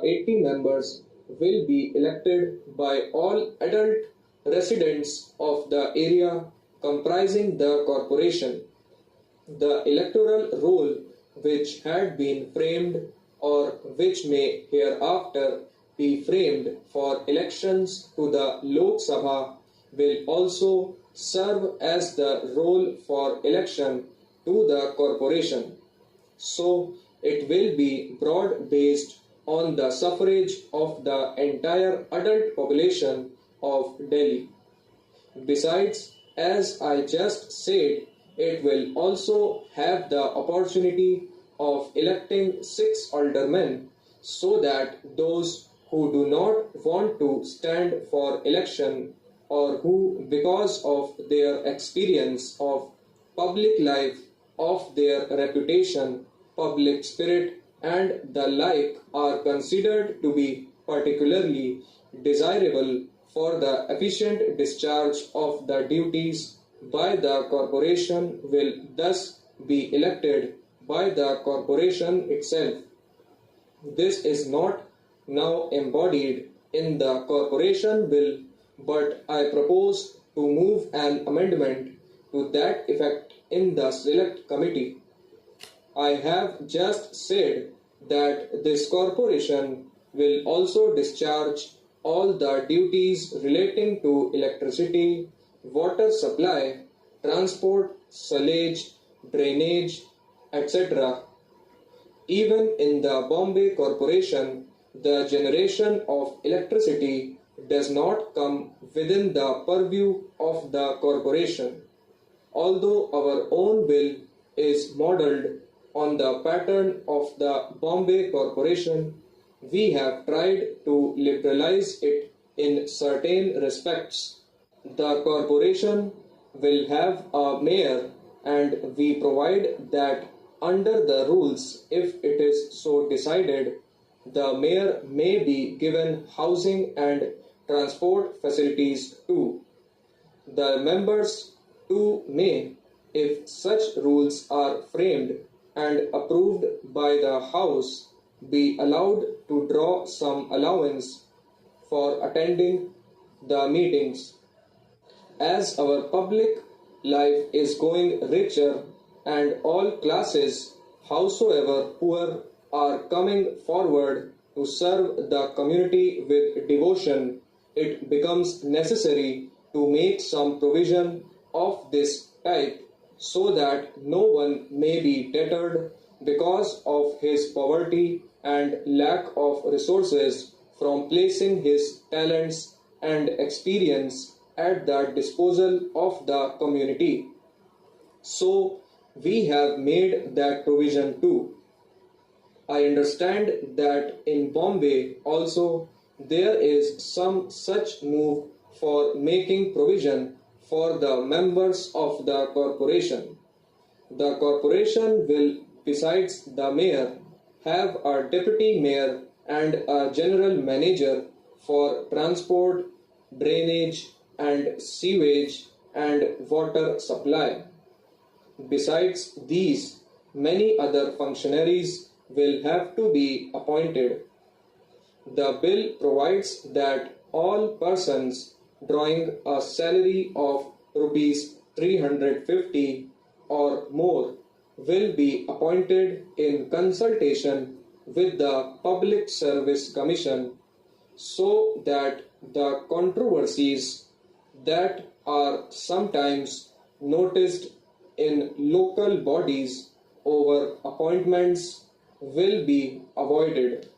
80 members will be elected by all adult residents of the area comprising the corporation. The electoral roll which had been framed or which may hereafter be framed for elections to the Lok Sabha will also serve as the roll for election to the corporation. So it will be broad based on the suffrage of the entire adult population of Delhi. Besides, as I just said, it will also have the opportunity of electing 6 aldermen so that those who do not want to stand for election or who, because of their experience of public life, of their reputation, public spirit, and the like, are considered to be particularly desirable for the efficient discharge of the duties by the corporation will thus be elected by the corporation itself. This is not now embodied in the corporation bill, but I propose to move an amendment to that effect in the select committee. I have just said that this corporation will also discharge all the duties relating to electricity, water supply, transport, sewage, drainage, etc. Even in the Bombay Corporation, the generation of electricity does not come within the purview of the corporation. Although our own bill is modelled on the pattern of the Bombay Corporation, we have tried to liberalize it in certain respects. The corporation will have a mayor, and we provide that under the rules, if it is so decided, the mayor may be given housing and transport facilities too. The members too may, if such rules are framed and approved by the House, be allowed to draw some allowance for attending the meetings. As our public life is going richer and all classes, howsoever poor, are coming forward to serve the community with devotion, it becomes necessary to make some provision of this type so that no one may be deterred because of his poverty and lack of resources from placing his talents and experience at the disposal of the community. So we have made that provision too. I understand that in Bombay also there is some such move for making provision for the members of the corporation. The corporation will, besides the mayor, have a deputy mayor and a general manager for transport, drainage, and sewage and water supply. Besides these, many other functionaries will have to be appointed. The bill provides that all persons drawing a salary of rupees 350 or more will be appointed in consultation with the Public Service Commission so that the controversies that are sometimes noticed in local bodies over appointments will be avoided.